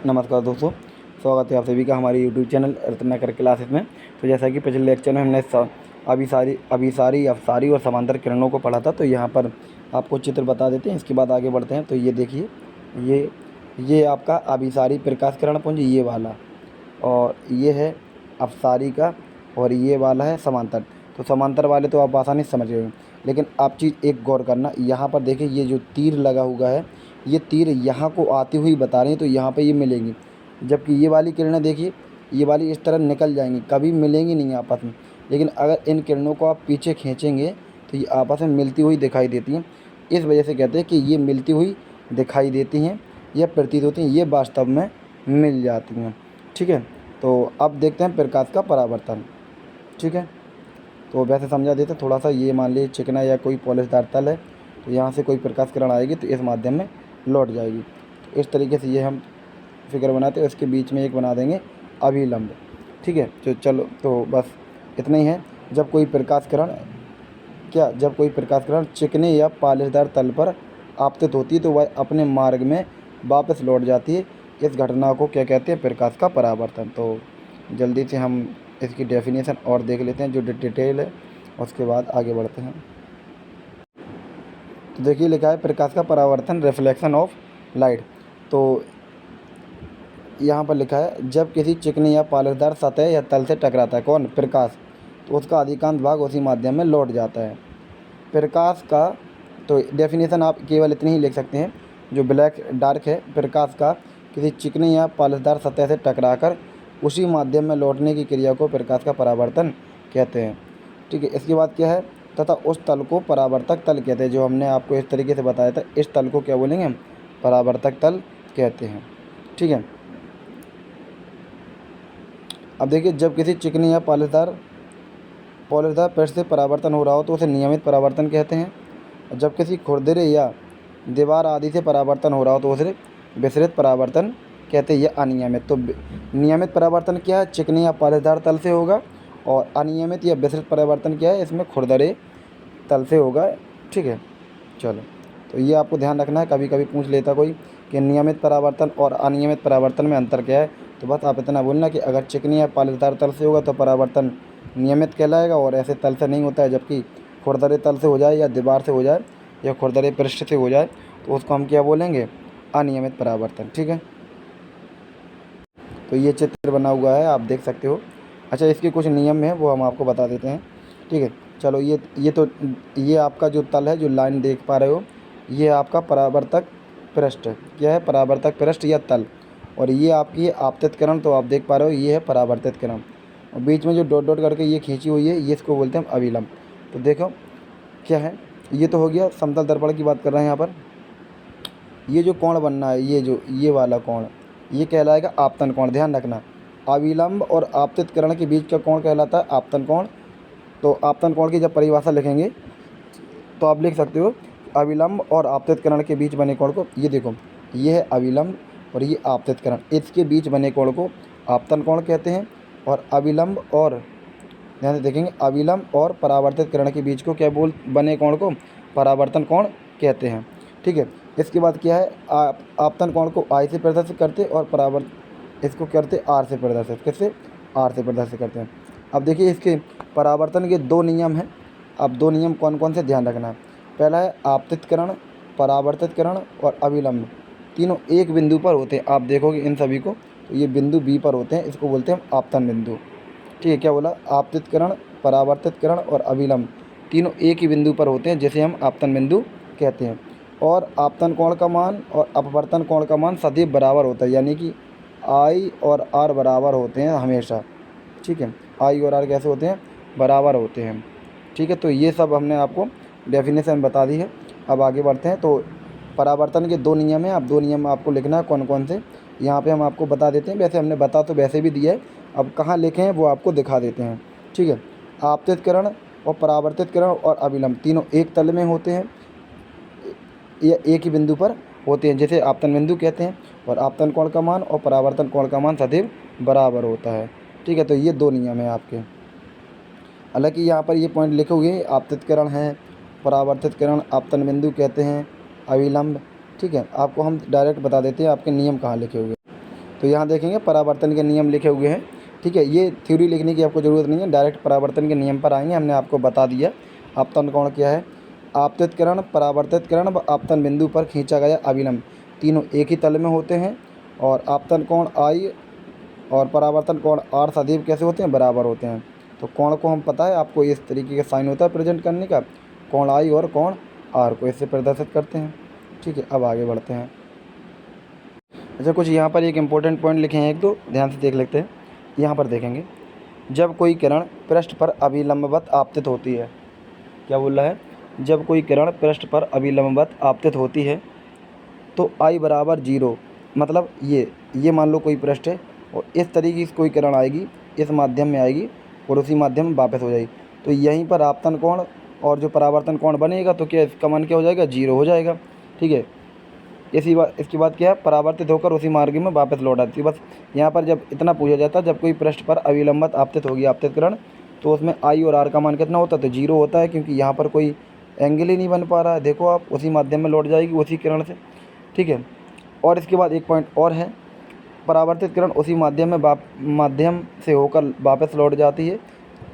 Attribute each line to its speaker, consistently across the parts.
Speaker 1: नमस्कार दोस्तों, स्वागत है आप सभी का हमारे यूट्यूब चैनल रत्नाकर क्लासेस में। तो जैसा कि पिछले लेक्चर में हमने अभिसारी, अपसारी और समांतर किरणों को पढ़ा था, तो यहाँ पर आपको चित्र बता देते हैं, इसके बाद आगे बढ़ते हैं। तो ये देखिए, ये आपका अभिसारी प्रकाश किरण पुंज ये वाला, और ये है अपसारी का, और ये वाला है समांतर। तो समांतर वाले तो आप आसानी से समझ गए, लेकिन आप चीज़ एक गौर करना, यहाँ पर देखिए ये जो तीर लगा हुआ है, ये तीर यहाँ को आती हुई बता रही हैं, तो यहाँ पे ये मिलेंगी। जबकि ये वाली किरणें देखिए, ये वाली इस तरह निकल जाएंगी, कभी मिलेंगी नहीं आपस में। लेकिन अगर इन किरणों को आप पीछे खींचेंगे तो ये आपस में मिलती हुई दिखाई देती हैं। इस वजह से कहते हैं कि ये मिलती हुई दिखाई देती हैं या प्रतीत होती हैं, ये वास्तव में मिल जाती हैं। ठीक है, तो अब देखते हैं प्रकाश का परावर्तन। ठीक है, तो वैसे समझा देते थोड़ा सा। ये मान लीजिए चिकना या कोई पॉलिशदार तल है, तो यहाँ से कोई प्रकाश किरण आएगी तो इस माध्यम में लौट जाएगी। तो इस तरीके से ये हम फिगर बनाते हैं, इसके बीच में एक बना देंगे अभिलंब। ठीक है, तो चलो, तो बस इतना ही है। जब कोई प्रकाश किरण चिकने या पॉलिशदार तल पर आपतित होती है तो वह अपने मार्ग में वापस लौट जाती है। इस घटना को क्या कहते हैं? प्रकाश का परावर्तन। तो जल्दी से हम इसकी डेफिनेशन और देख लेते हैं जो डिटेल है, उसके बाद आगे बढ़ते हैं। तो देखिए लिखा है प्रकाश का परावर्तन, रिफ्लेक्शन ऑफ लाइट। तो यहाँ पर लिखा है जब किसी चिकनी या पॉलिशदार सतह या तल से टकराता है कौन? प्रकाश, तो उसका अधिकांश भाग उसी माध्यम में लौट जाता है। प्रकाश का तो डेफिनेशन आप केवल इतनी ही लिख सकते हैं जो ब्लैक डार्क है। प्रकाश का किसी चिकनी या पॉलिशदार सतह से टकराकर उसी माध्यम में लौटने की क्रिया को प्रकाश का परावर्तन कहते हैं। ठीक है, इसके बाद क्या है? तथा उस तल को परावर्तक तल कहते हैं, जो हमने आपको इस तरीके से बताया था। इस तल को क्या बोलेंगे हम? परावर्तक तल कहते हैं। ठीक है, अब देखिए जब किसी चिकनी या पॉलिशदार पृष्ठ से परावर्तन हो रहा हो तो उसे नियमित परावर्तन कहते हैं। और जब किसी खुरदरे या दीवार आदि से परावर्तन हो रहा हो तो उसे विसरित परावर्तन कहते हैं या अनियमित। तो नियमित परावर्तन क्या है? चिकनी या पॉलिशदार तल से होगा, और अनियमित या विसरित परावर्तन क्या है? इसमें खुरदरे तल से होगा। ठीक है, चलो, तो ये आपको ध्यान रखना है। कभी कभी पूछ लेता कोई कि नियमित परावर्तन और अनियमित परावर्तन में अंतर क्या है, तो बस आप इतना बोलना कि अगर चिकनी या पॉलिशदार तल से होगा तो परावर्तन नियमित कहलाएगा, और ऐसे तल से नहीं होता है। जबकि खुरदरे तल से हो जाए या दीवार से हो जाए या खुरदरे पृष्ठ से हो जाए तो उसको हम क्या बोलेंगे? अनियमित परावर्तन। ठीक है, तो ये चित्र बना हुआ है, आप देख सकते हो। अच्छा, इसके कुछ नियम हैं वो हम आपको बता देते हैं। ठीक है, चलो, ये आपका जो तल है, जो लाइन देख पा रहे हो, ये आपका परावर्तक पृष्ठ। क्या है? परावर्तक पृष्ठ या तल। और ये आपकी आपतित किरण, तो आप देख पा रहे हो ये है परावर्तित किरण। और बीच में जो डॉट डॉट करके ये खींची हुई है, ये इसको बोलते हैं हम अभिलंब। तो देखो क्या है, ये तो हो गया समतल दर्पण की बात कर रहे हैं यहाँ पर। ये जो कोण बनना है, ये वाला कोण, ये कहलाएगा आपतन कोण। ध्यान रखना, अविलंब और आपतित किरण के बीच का कोण कहलाता है आपतन कोण। तो आपतन कोण की जब परिभाषा लिखेंगे तो आप लिख सकते हो अविलंब और आपतित किरण के बीच बने कोण को, ये देखो, ये है अविलंब और ये आपतित किरण, इसके बीच बने कोण को आपतन कोण कहते हैं। और अविलंब और, ध्यान से देखेंगे, अविलंब और परावर्तित किरण के बीच को क्या बने कोण को परावर्तन कोण कहते हैं। ठीक है, इसके बाद क्या है? आपतन कोण को आई से प्रदर्शित करते और इसको करते आर से प्रदर्शित। किससे? आर से प्रदर्शित करते हैं। अब देखिए इसके परावर्तन के दो नियम हैं। अब दो नियम कौन कौन से ध्यान रखना है? पहला है आपतित किरण, परावर्तित किरण और अविलंब, तीनों एक बिंदु पर होते हैं। आप देखोगे इन सभी को, तो ये बिंदु बी पर होते हैं, इसको बोलते हैं हम आपतन बिंदु। ठीक है, क्या बोला? आपतित किरण, परावर्तित किरण और अविलंब तीनों एक ही बिंदु पर होते हैं, जिसे हम आपतन बिंदु कहते हैं। और आपतन कोण का मान और अपवर्तन कोण का मान सदैव बराबर होता है, यानी कि आई और आर बराबर होते हैं हमेशा। ठीक है, आई और आर कैसे होते हैं? बराबर होते हैं। ठीक है, तो ये सब हमने आपको डेफिनेशन बता दी है। अब आगे बढ़ते हैं। तो परावर्तन के दो नियम हैं, अब दो नियम आपको लिखना है कौन कौन से, यहाँ पे हम आपको बता देते हैं। वैसे हमने बता तो वैसे भी दिया है, अब कहाँ लिखे हैं वो आपको दिखा देते हैं। ठीक है, आपतित किरण और परावर्तित किरण और अविलंब तीनों एक तल में होते हैं या एक ही बिंदु पर होते हैं, जिसे आपतन बिंदु कहते हैं। और आपतन कोण का मान और परावर्तन कोण का मान सदैव बराबर होता है। ठीक है, तो ये दो नियम हैं आपके। हालांकि यहाँ पर ये पॉइंट लिखे हुए हैं, आपतित किरण है, परावर्तित किरण आपतन बिंदु कहते हैं, अविलंब। ठीक है, आपको हम डायरेक्ट बता देते हैं आपके नियम कहाँ लिखे हुए। तो यहाँ देखेंगे परावर्तन के नियम लिखे हुए हैं, ठीक है। ये थ्योरी लिखने की आपको ज़रूरत नहीं है, डायरेक्ट परावर्तन के नियम पर आएंगे। हमने आपको बता दिया आपतन कोण क्या है। आपतित किरण, परावर्तित किरण व आपतन बिंदु पर खींचा गया अभिलंब तीनों एक ही तल में होते हैं, और आपतन कोण आई और परावर्तन कोण आर सदैव कैसे होते हैं, बराबर होते हैं। तो कोण को हम पता है आपको, इस तरीके का साइन होता है प्रेजेंट करने का, कोण आई और कोण आर को इससे प्रदर्शित करते हैं, ठीक है। अब आगे बढ़ते हैं। अच्छा, कुछ यहाँ पर एक इम्पोर्टेंट पॉइंट लिखे हैं, एक दो ध्यान से देख लेते हैं। यहाँ पर देखेंगे, जब कोई किरण पृष्ठ पर अभिलंबवत आपतित होती है, क्या बोल रहा है, जब कोई किरण पृष्ठ पर अभिलंबवत आपतित होती है तो आई बराबर 0, मतलब ये मान लो कोई पृष्ठ है और इस तरीके की कोई किरण आएगी, इस माध्यम में आएगी और उसी माध्यम में वापस हो जाएगी, तो यहीं पर आपतन कोण और जो परावर्तन कोण बनेगा तो क्या इसका मान क्या हो जाएगा, 0 हो जाएगा, ठीक है। इसकी बात क्या है, परावर्तित होकर उसी मार्ग में वापस लौट आती है। बस यहाँ पर जब इतना पूछा जाता है, जब कोई पृष्ठ पर अविलंबित आपतित होगी आपतित किरण, तो उसमें आई और आर का मान कितना होता है, तो 0 होता है, क्योंकि यहाँ पर कोई एंगल ही नहीं बन पा रहा है। देखो आप, उसी माध्यम में लौट जाएगी उसी किरण से, ठीक है। और इसके बाद एक पॉइंट और है, परावर्तित किरण उसी माध्यम से होकर वापस लौट जाती है,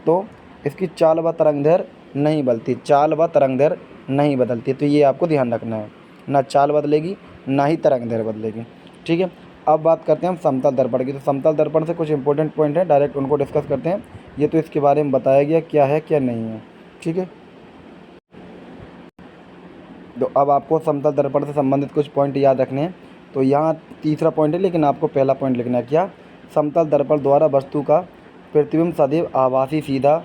Speaker 1: तो इसकी चाल व तरंगदैर्घ्य नहीं बदलती, चाल व तरंगदैर्घ्य नहीं बदलती। तो ये आपको ध्यान रखना है, ना चाल बदलेगी ना ही तरंगदैर्घ्य बदलेगी, ठीक है। अब बात करते हैं हम समतल दर्पण की। तो समतल दर्पण से कुछ इंपॉर्टेंट पॉइंट है, डायरेक्ट उनको डिस्कस करते हैं। ये तो इसके बारे में बताया गया क्या है क्या नहीं है, ठीक है। तो अब आपको समतल दर्पण से संबंधित कुछ पॉइंट याद रखने हैं। तो यहाँ तीसरा पॉइंट है, लेकिन आपको पहला पॉइंट लिखना है। क्या, समतल दर्पण द्वारा वस्तु का प्रतिबिंब सदैव आभासी सीधा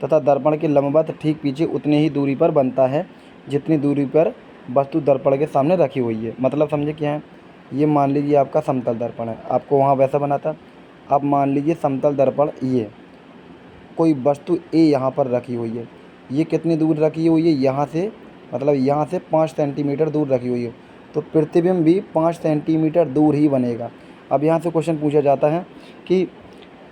Speaker 1: तथा दर्पण के लंबवत ठीक पीछे उतनी ही दूरी पर बनता है जितनी दूरी पर वस्तु दर्पण के सामने रखी हुई है। मतलब समझे क्या है, ये मान लीजिए आपका समतल दर्पण है, आपको वहाँ वैसा बना था। अब मान लीजिए समतल दर्पण, ये कोई वस्तु ए यहाँ पर रखी हुई है, ये कितनी दूर रखी हुई है, यहाँ से, मतलब यहाँ से 5 सेंटीमीटर दूर रखी हुई है, तो प्रतिबिंब भी 5 सेंटीमीटर दूर ही बनेगा। अब यहाँ से क्वेश्चन पूछा जाता है कि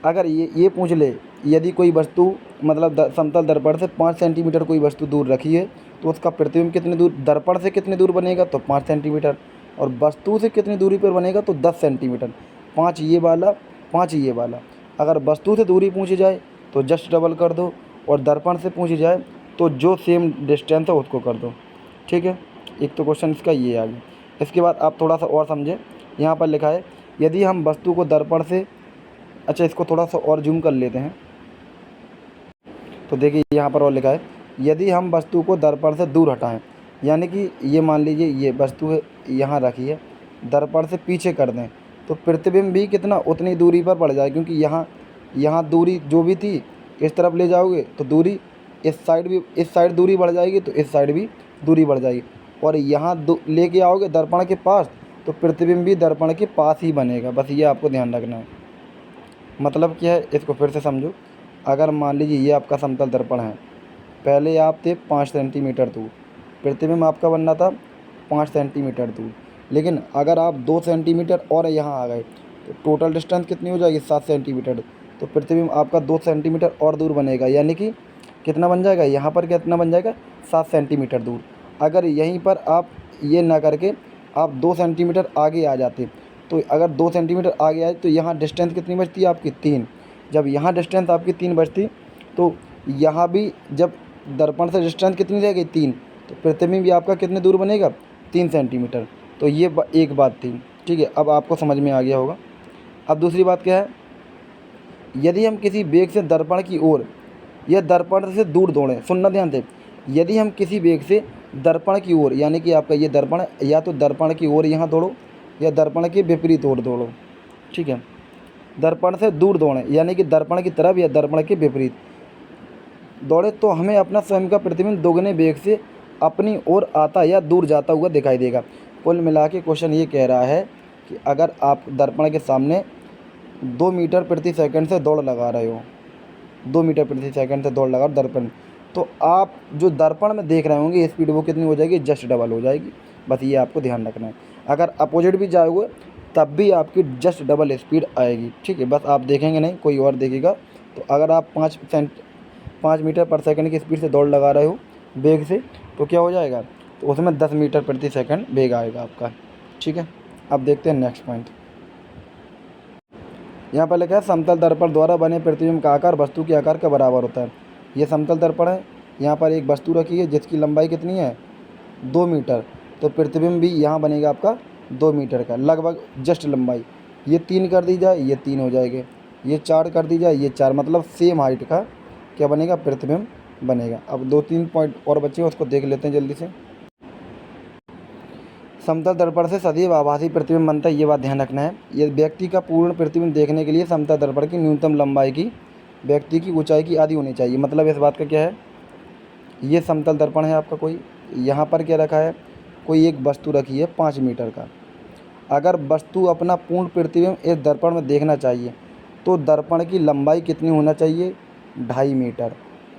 Speaker 1: अगर ये पूछ ले, यदि कोई वस्तु मतलब समतल दर्पण से 5 सेंटीमीटर कोई वस्तु दूर रखी है, तो उसका प्रतिबिंब कितनी दूर, दर्पण से कितनी दूर बनेगा, तो 5 सेंटीमीटर, और वस्तु से कितनी दूरी पर बनेगा, तो 10 सेंटीमीटर। 5 ये वाला, 5 ये वाला। अगर वस्तु से दूरी पूछी जाए तो जस्ट डबल कर दो, और दर्पण से पूछी जाए तो जो सेम डिस्टेंस है उसको कर दो, ठीक है। एक तो क्वेश्चन इसका ये आ गया। इसके बाद आप थोड़ा सा और समझें, यहाँ पर लिखा है, यदि हम वस्तु को दर्पण से, अच्छा इसको थोड़ा सा और जूम कर लेते हैं, तो देखिए यहाँ पर और लिखा है, यदि हम वस्तु को दर्पण से दूर हटाएं, यानी कि ये मान लीजिए ये वस्तु है यहाँ रखी है, दर्पण से पीछे कर दें, तो प्रतिबिंब भी कितना, उतनी दूरी पर बढ़ जाए, क्योंकि यहाँ दूरी जो भी थी इस तरफ ले जाओगे तो दूरी इस साइड भी, इस साइड दूरी बढ़ जाएगी तो इस साइड भी दूरी बढ़ जाएगी, और यहाँ लेके आओगे दर्पण के पास तो प्रतिबिंब भी दर्पण के पास ही बनेगा। बस ये आपको ध्यान रखना है। मतलब क्या है, इसको फिर से समझो। अगर मान लीजिए ये आपका समतल दर्पण है, पहले आप थे 5 सेंटीमीटर दूर, प्रतिबिंब आपका बनना था 5 सेंटीमीटर दूर, लेकिन अगर आप 2 सेंटीमीटर और यहाँ आ गए तो टोटल डिस्टेंस कितनी हो जाएगी, 7 सेंटीमीटर, तो प्रतिबिंब आपका 2 सेंटीमीटर और दूर बनेगा, यानी कि कितना बन जाएगा, यहाँ पर कितना बन जाएगा, 7 सेंटीमीटर दूर। अगर यहीं पर आप ये ना करके आप 2 सेंटीमीटर आगे आ जाते, तो अगर 2 सेंटीमीटर आगे आए तो यहाँ डिस्टेंस कितनी बचती है आपकी, 3। जब यहाँ डिस्टेंस आपकी 3 बचती, तो यहाँ भी जब दर्पण से डिस्टेंस कितनी रह गई, 3, तो प्रतिबिंब भी आपका कितने दूर बनेगा, 3 सेंटीमीटर। तो ये एक बात थी, ठीक है। अब आपको समझ में आ गया होगा। अब दूसरी बात क्या है, यदि हम किसी वेग से दर्पण की ओर या दर्पण से दूर दौड़ें, सुनना ध्यान से, यदि हम किसी वेग से दर्पण की ओर, यानी कि आपका ये दर्पण, या तो दर्पण की ओर यहाँ दौड़ो या दर्पण के विपरीत ओर दौड़ो, ठीक है। दर्पण से दूर दौड़ें, यानी कि दर्पण की तरफ या दर्पण के विपरीत दौड़े, तो हमें अपना स्वयं का प्रतिबिंब दोगुने वेग से अपनी ओर आता या दूर जाता हुआ दिखाई देगा। कुल मिला के क्वेश्चन ये कह रहा है कि अगर आप दर्पण के सामने 2 मीटर प्रति सेकंड से दौड़ लगा रहे हो, 2 मीटर प्रति सेकंड से दौड़ लगा दर्पण, तो आप जो दर्पण में देख रहे होंगे स्पीड वो कितनी हो जाएगी, जस्ट डबल हो जाएगी। बस ये आपको ध्यान रखना है। अगर अपोजिट भी जाओगे तब भी आपकी जस्ट डबल स्पीड आएगी, ठीक है। बस आप देखेंगे नहीं, कोई और देखेगा। तो अगर आप 5 मीटर पर सेकंड की स्पीड से दौड़ लगा रहे हो वेग से, तो क्या हो जाएगा, तो उसमें 10 मीटर प्रति सेकंड वेग आएगा आपका, ठीक है। अब देखते हैं नेक्स्ट पॉइंट। यहाँ पर लिखा है समतल दर्पण द्वारा बने प्रतिबिंब का आकार वस्तु के आकार के बराबर होता है। ये समतल दर्पण है, यहाँ पर एक वस्तु रखी है जिसकी लंबाई कितनी है 2 मीटर, तो प्रतिबिंब भी यहाँ बनेगा आपका 2 मीटर का, लगभग जस्ट लंबाई। ये 3 कर दी जाए, ये 3 हो जाएंगे, ये 4 कर दी जाए, ये 4, मतलब सेम हाइट का क्या बनेगा, प्रतिबिंब बनेगा। अब 2-3 पॉइंट और बचे हैं, उसको देख लेते हैं जल्दी से। समतल दर्पण से सदैव आभासी प्रतिबिंब बनता है, ये बात ध्यान रखना है। ये व्यक्ति का पूर्ण प्रतिबिंब देखने के लिए समतल दर्पण की न्यूनतम लंबाई की व्यक्ति की ऊंचाई की आधी होनी चाहिए। मतलब इस बात का क्या है, ये समतल दर्पण है आपका, कोई यहाँ पर क्या रखा है, कोई एक वस्तु रखी है 5 मीटर का। अगर वस्तु अपना पूर्ण प्रतिबिंब इस दर्पण में देखना चाहिए तो दर्पण की लंबाई कितनी होना चाहिए, 2.5 मीटर।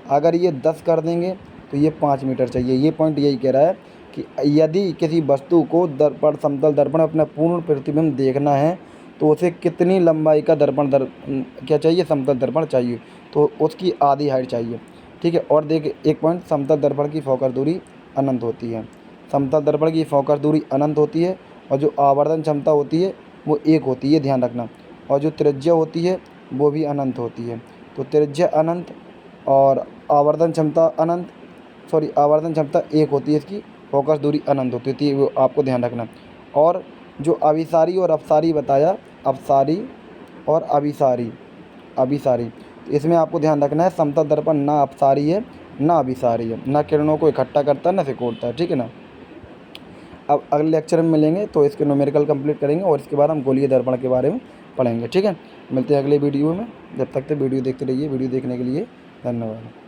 Speaker 1: अगर ये 10 कर देंगे तो ये 5 मीटर चाहिए। ये पॉइंट यही कह रहा है कि यदि किसी वस्तु को दर्पण समतल दर्पण अपना पूर्ण प्रतिबिंब देखना है तो उसे कितनी लंबाई का क्या चाहिए, समतल दर्पण चाहिए, तो उसकी आधी हाइट चाहिए। ठीक है। और देख एक पॉइंट, समतल दर्पण की फोकस दूरी अनंत होती है। समतल दर्पण की फोकस दूरी अनंत होती है और जो आवर्धन क्षमता होती है वो 1 होती है, ध्यान रखना। और जो त्रिज्या होती है वो भी अनंत होती है। तो त्रिज्या अनंत और आवर्धन क्षमता आवर्धन क्षमता 1 होती है, इसकी फोकस दूरी अनंत होती है, वो आपको ध्यान रखना। और जो अभिसारी और अपसारी बताया, अपसारी और अभिसारी, तो इसमें आपको ध्यान रखना है समतल दर्पण ना अपसारी है ना अभिसारी है, ना किरणों को इकट्ठा करता है ना सिकोड़ता है। ठीक है ना। अब अगले लेक्चर में मिलेंगे तो इसके न्यूमेरिकल कंप्लीट करेंगे और इसके बाद हम गोलीय दर्पण के बारे में पढ़ेंगे। ठीक है। मिलते हैं अगले वीडियो में, जब तक तो वीडियो देखते रहिए। वीडियो देखने के लिए धन्यवाद।